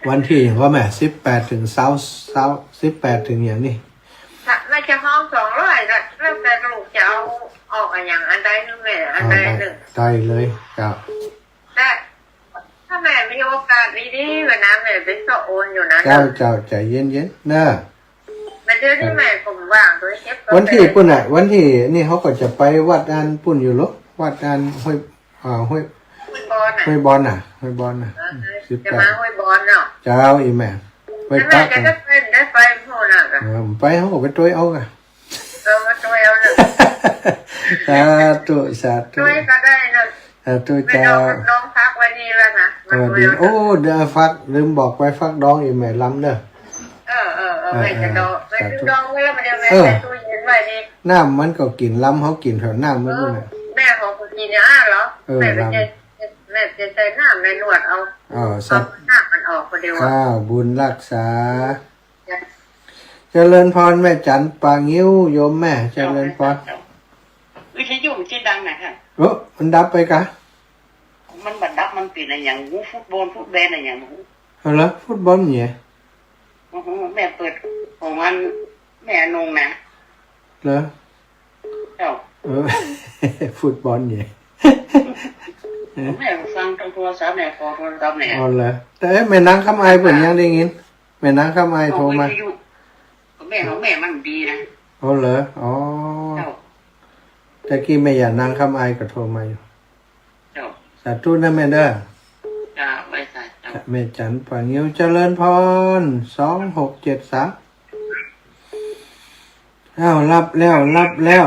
วันที่ว่าแม่18ถึง18ถึงอย่างนี้ไม่จะห้อง200ก็แล้วแต่ลูกจะเอาออกอย่างอันใดนึงแม่อันใดนึงได้เลยครับแต่ถ้าแม่มีโอกาสดีๆแบบนั้นแม่เป็นโอนอยู่นะเจ้าใจเย็นๆเนอะแต่เดี๋ยวนี้แม่ผมว่างโดยเช็ควันที่ปุ่นวันที่นี่เขาก็จะไปวัดอันปุ่นอยู่หรอวัดอันห้วยบอลน่ะจะมาห้วยบอลเนาะเจ้าอีแม่ไปปักได้ไปพูดน่ะไปเขาก็ไปตัวเอากันมาตัวเอาน่ะ สาธุสาธุ ช่วยก็ได้นะ สาธุ ไม่ เจ้า ต้องพักไว้นี่แล้วนะ ดีโอ้เดี๋ยวฟักลืมบอกไปฟักดองอีแม่ล้ำเด้อ ไม่จะดองไม่ซื้อดองไว้แล้วมันจะแม่ใส่ตู้เย็นไว้นี่ น้ำมันก็กินล้ำเขากินเถอะน้ำมันด้วยนะ แม่ของคุณกินเนี่ยเหรอแม่จะใส่น้ำในหนวดเอา อ๋อ เอา สัต น้ำมันออกคนเดียว ข้าวบุญรักษาเจริญพรแม่จันปางิ้วโยมแม่เจริญพร วิทยุมันที่ดังนะฮะ โอ้มันดับไปกะ มันบัดดับมันเป็นอะไรอย่างงูฟุตบอลฟุตแบนอะไรอย่างงู เอาละฟุตบอลเนี่ย แม่เปิดของมันแม่นงนะ เหรอ เจ้า ฟุตบอลเนี่ย แม่ฟังทางโทรศัพท์เนี่ยพอโทรศัพท์เนี่ย เอาละแต่แม่นางคำไอเปิดยังได้ยินแม่นางคำไอโทรมา วิทยุแม่ของแม่มันดีนะ เอาเหรออ๋อ เจ้า แต่กี้แม่อย่านางคำไอก็โทรมาอยู่ เจ้า สาธุนะแม่เด้อ จ้าไว้ใส่เจ้า แม่จันปางิ้วเจริญพร2673อ้าวรับแล้ว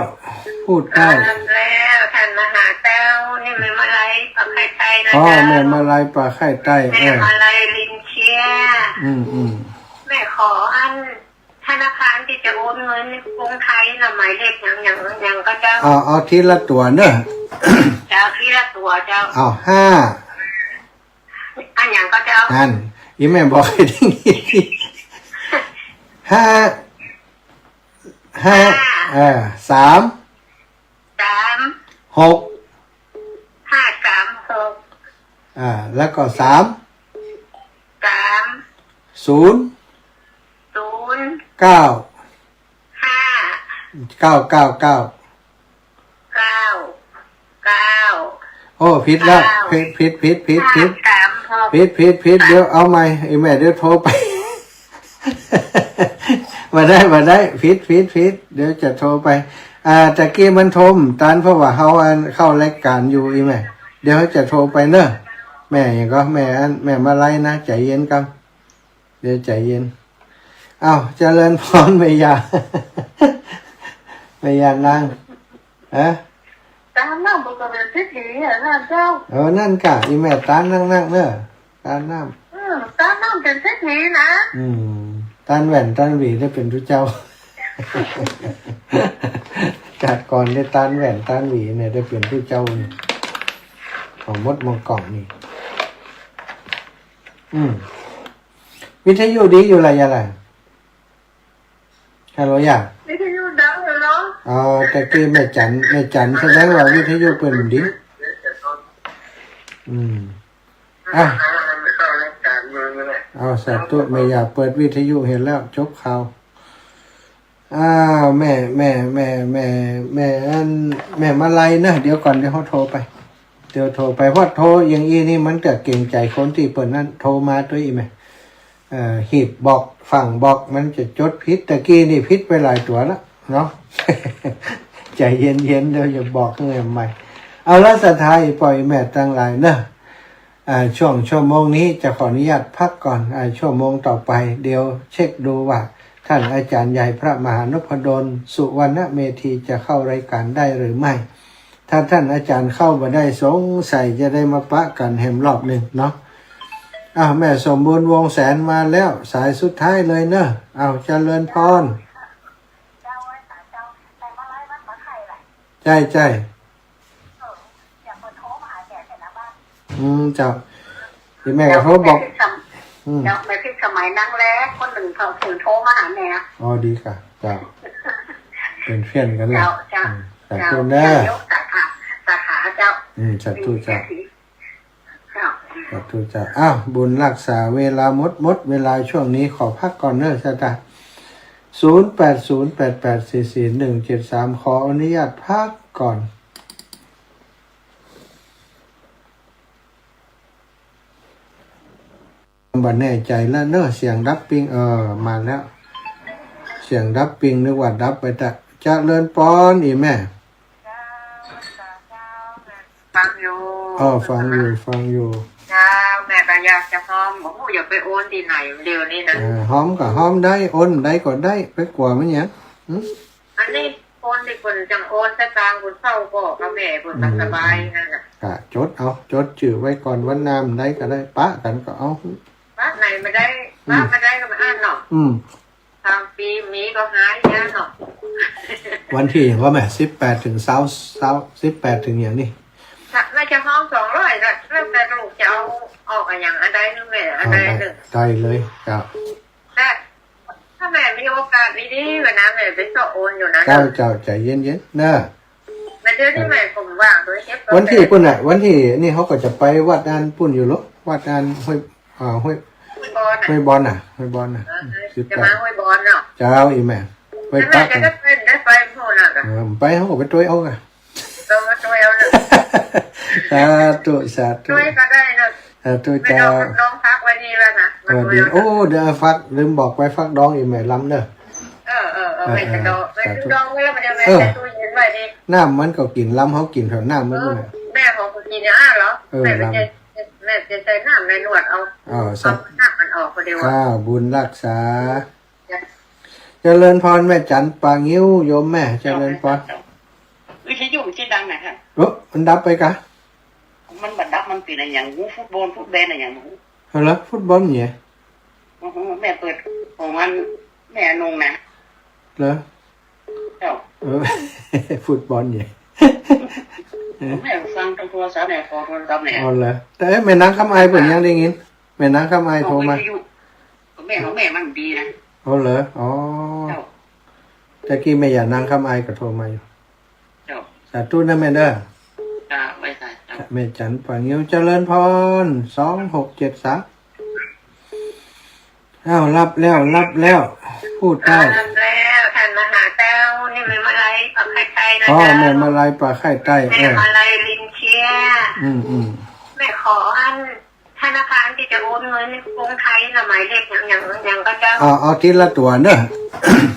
พูดได้ แล้วท่านมหาเจ้านี่มันมาไล่ปักไข่ไก่นะ อ๋อ เจ้า แม่มาลายปลาไข่ใต้ แม่มาไล่ลินเชีย แม่ขออันธนาคารที่จะโอนเงินกรุงไทยนะหมายเลขอย่างก็เจ้า เอาทีละตัวเนอะ เจ้าที่ละตัวเจ้า เอา5 อันอย่างก็เจ้า อันอีแม่บอกให้ได้ยินห้า3 สาม 6 536 แล้วก็3 3 0 0 9 5 9 9 9 9 9 โอ้ผิดแล้วผิด 536 ผิดเดี๋ยวเอาใหม่ไอ้แม่เดี๋ยวโทรไป มาได้ผิดเดี๋ยวจะโทรไปตะกี้มันโทรตานเพราะว่าเขาเข้ารายการอยู่อีแม่เดี๋ยวจะโทรไปเนอะแม่อย่างก็แม่มาไล่นะใจเย็นกันเดี๋ยวใจเย็นอ้าวเจริญพรไม่ยา ไม่ยานางตามน้ำบุกเบิกที่ถีอ่ะนะเจ้า นั่นกะอีแม่ตานนั่งเนอะตานน้ำ ตามน้ำเป็นที่ถีนะ ตานแหวนตานหวีได้เป็นทุกเจ้า จากก่อนได้ตานแหวนตานหวีเนี่ยได้เป็นทุกเจ้านี่ของมดมองกล่องนี่วิทยุดีอยู่อะไรฮัลโหลย่า วิทยุดังเลยเนาะ แต่กี้แม่จันแสดงว่าวิทยุเป็นดีเอาสัตว์ตัวไม่อยากเปิดวิทยุเห็นแล้วจบข่าวแม่มาไล่นะเดี๋ยวก่อนเดี๋ยวเขาโทรไปเพราะโทรอย่างอีนี่มันจะเก่งใจคนที่เปิดนั้นโทรมาด้วยอีแม่หีบบอกฝั่งบอกมันจะจดพิษตะกี้นี่พิษไปหลายตัวแล้วเนาะ ใจเย็นเดี๋ยวอย่าบอกเงี้ยใหม่เอาละสุดท้ายปล่อยแม่ตั้งหลายเนอะช่วงชั่วโมงนี้จะขออนุญาตพักก่อนชั่วโมงต่อไปเดี๋ยวเช็คดูว่าท่านอาจารย์ใหญ่พระมหานพดลสุวรรณเมธีจะเข้ารายการได้หรือไม่ถ้าท่านอาจารย์เข้ามาได้สงสัยจะได้มาปะกันแหมรอบหนึ่งเนาะแม่สมบูรณ์วงแสนมาแล้วสายสุดท้ายเลยเนอะเจริญพรใช่เจ้าที่แม่ก็เขาบอกเจ้าไม่พิสมัยนั่งแล้วคนหนึ่งเขาถึงโทรมาหาแม่อ๋อดีค่ะเจ้าเป็นเพื่อนกันเลยเจ้าแต่ตัวแน่สาขาเจ้าจัดตู้เจ้าจัดตู้เจ้าบุญรักษาเวลาหมดเวลาช่วงนี้ขอพักก่อนเนอะจ้า0808844173ขออนุญาตพักก่อนบัดแน่ใจแล้วเนอะเสียงดับปิงมาแล้วเสียงดับปิงนึกว่าดับไปแต่จะเลินปอนอีแม่ฟังอยู่ฟังอยู่แม่ก็อยากจะหอมบอกว่าอย่าไปโอนที่ไหนเดี๋ยวนี้นะหอมก็หอมได้โอนได้ก็ได้ไปกว่ามันยังอันนี้โอ คนที่คนจังโอนสตางค์คนเศร้าก็กับแม่คนสบายนั่นน่ะ กะจดเอาจดชื่อไว้ก่อนวันน้ำได้ก็ได้ปะกันก็เอา บ้านไหนไม่ได้บ้านไม่ได้ก็มาอ่านเนาะ ทำปีมีก็หายยาเนาะ วันที่อย่างว่าแม่18 ถึง18 ถึงอย่างนี้ น่าจะห้อง200นะเริ่มแต่ลูกจะเอาออกอย่างอะไรนึงแม่อะไรนึง ได้เลยครับ แต่ถ้าแม่มีโอกาสดีๆกว่านะแม่ไปสอบโอนอยู่นะ เจ้าใจเย็นๆเนอะ แต่เดี๋ยวนี้แม่ผมว่างโดยเฉพาะ วันที่ปุ่นอ่ะวันที่นี่เขาก็จะไปวัดอันปุ่นอยู่หรอวัดอันห้วยห้วย บอล ห้วยบอลน่ะห้วยบอลน่ะ จะมาห้วยบอลเนาะ เจ้าอีแม่ไป แม่ ปัก จะได้ไปโน่นน่ะ ไปเขาก็ไปช่วยเอาไง ต้องมาช่วยเอาเลย สาธุสาธุ ช่วยก็ได้นะ สาธุ ไม่ เจ้า ต้องพักไว้ดีแล้วนะ ดีโอ้เดี๋ยวฟักลืมบอกไปฟักดองอีแม่ล้ำเด้อ ไม่จะดองไม่ดองแล้วมันจะแม่จะตู้เย็นไว้ดี น้ำมันก็กินล้ำเขากินเถอะน้ำมันนู่นน่ะ แม่ของคุณกินเนี่ยเหรอแม่จะใส่น้ำในหนวดเอา สัก น้ำมันออกก็เดียว ข้าวบุญรักษาเจริญพรแม่จันปางิ้วโยมแม่เจริญพร วิทยุชื่อดังนะครับ มันดับไปกะ มันบัดดับมันเป็นอะไรอย่างงูฟุตบอลฟุตแบนอะไรอย่างงู เหรอฟุตบอลเนี่ย แม่เปิดของมันแม่นงนะ เหรอ เจ้า ฟุตบอลเนี่ย แม่ฟังทางโทรศัพท์เนี่ยขอโทรศัพท์เนี่ย อ๋อเหรอแต่แม่นางคำไอเป็นยังได้ยินแม่นางคำไอโทรมา แม่ของแม่มันดีนะ อ๋อเหรออ๋อ เจ้า ตะกี้แม่อย่านางคำไอก็โทรมาอยู่ เจ้า สาธุนะแม่เด้อ จ้าไว้ใส่เจ้า แม่จันปางิ้วเจริญพร2673อ้าวรับแล้วพูดได้ แล้วท่านมหาเจ้านี่ไม่มาไล่ปักไข่ไก่นะ อ๋อ เจ้า แม่มาลายปลาไข่ใต้ แม่มาไล่ลินเชีย แม่ขออันธนาคารที่จะโอนเงินกรุงไทยนะหมายเลขอย่างก็เจ้า เอาทีละตัวเนอะ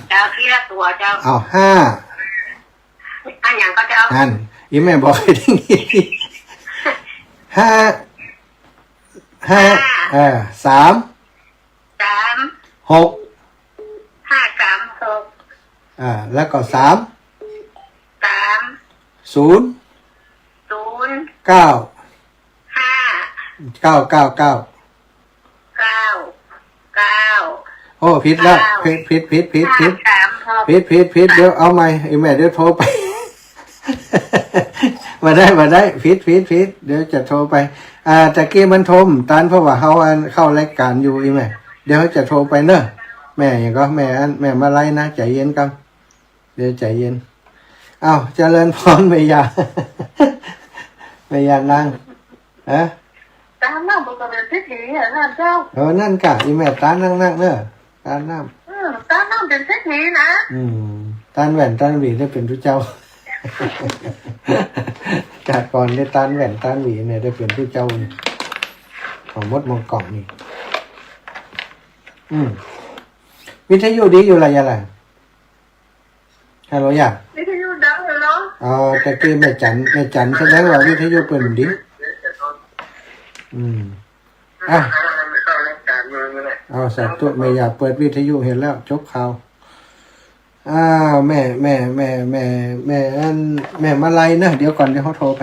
เจ้าที่ละตัวเจ้า เอา5 อันอย่างก็เจ้า นั่นอีแม่บอกให้ได้ยิน5 3 3 6 5 3 6 แล้วก็3 3 0 0 9 5 9 9 9 9 9 โอ้ผิดแล้วผิด 5 3 6 ผิดเดี๋ยวเอาใหม่อีแม่เดี๋ยวโทรไป มาได้ผิดเดี๋ยวจะโทรไปตะกี้มันโทรตานเพราะว่าเขาเข้ารายการอยู่อีแม่เดี๋ยวจะโทรไปเนอะแม่อย่างก็แม่มาไล่นะใจเย็นกันเดี๋ยวใจเย็นอ้าวเจริญพรไม่ยา ไม่ยานั่งฮะ ตามน้ำบุกเป็นสิทธินะเจ้า นั่นกะอีแม่ตานนั่งเนอะตานน้ำ ตามน้ำเป็นสิทธินะ ตานแหวนตานหวีได้เป็นทุกเจ้า จากก่อนได้ตานแหวนตานหวีเนี่ยได้เป็นทุกเจ้าของมดมองกล่องนี่วิทยุดีอยู่อะไรฮัลโหลอยาก วิทยุดังเลยเนาะ ตะกี้แม่จันแสดงว่าวิทยุเป็นดีสาธุไม่อยากเปิดวิทยุเห็นแล้วจบข่าวแม่มาไล่นะเดี๋ยวก่อนเดี๋ยวเขาโทรไป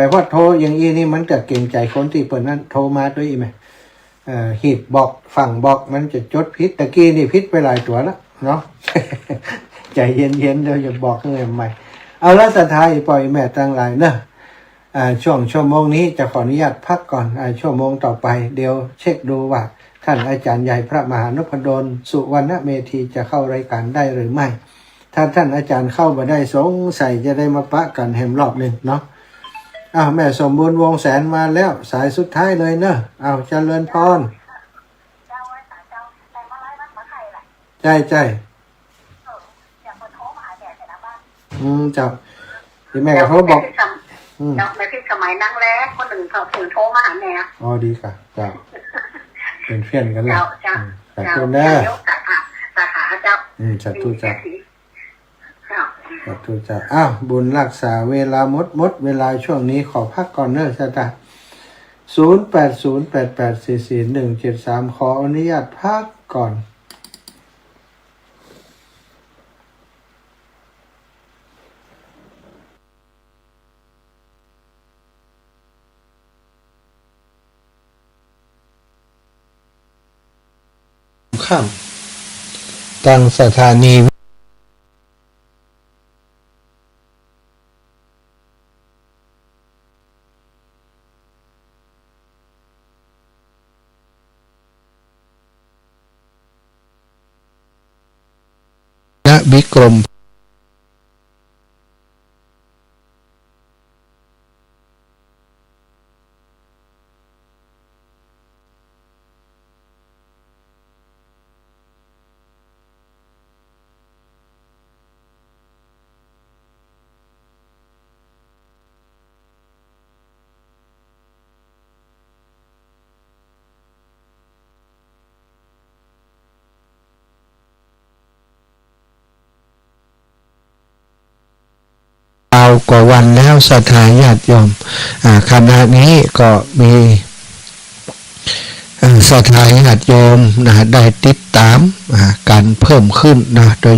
เพราะโทรอย่างนี้นี่มันจะเก่งใจคนที่เปิดนั้นโทรมาด้วยไหมหีบบอกฝั่งบอกมันจะจดพิษตะกี้นี่พิษไปหลายตัวแล้วเนาะ ใจเย็นเดี๋ยวอย่าบอกเงินใหม่เอาละสุดท้ายปล่อยแม่ตั้งหลายเนอะช่วงชั่วโมงนี้จะขออนุญาตพักก่อนชั่วโมงต่อไปเดี๋ยวเช็คดูว่าท่านอาจารย์ใหญ่พระมหานพดลสุวรรณเมธีจะเข้ารายการได้หรือไม่ถ้าท่านอาจารย์เข้ามาได้สงสัยจะได้มาปะกันแหมรอบหนึ่งเนาะแม่สมบูรณ์วงแสนมาแล้วสายสุดท้ายเลยเนอะเจริญพรใช่เจ้าที่แม่กับเขาบอกในที่สมัยนั่งแล้วคนหนึ่งเขาถึงโทรมาหาแม่ ดีค่ะเจ้าเป็นเพื่อนกันเลยสาธุนะ สาขาเจ้า สาธุเจ้าสาธุเจ้าบุญรักษาเวลาหมดเวลาช่วงนี้ขอพักก่อนเนอะสตา0808844173ขออนุญาตพักก่อน ค่ำตั้งสถานีณวิกรมกว่าวันแล้วศรัทธาญาติโยมขณะนี้ก็มีศรัทธาญาติโยมได้ติดตามการเพิ่มขึ้นโดย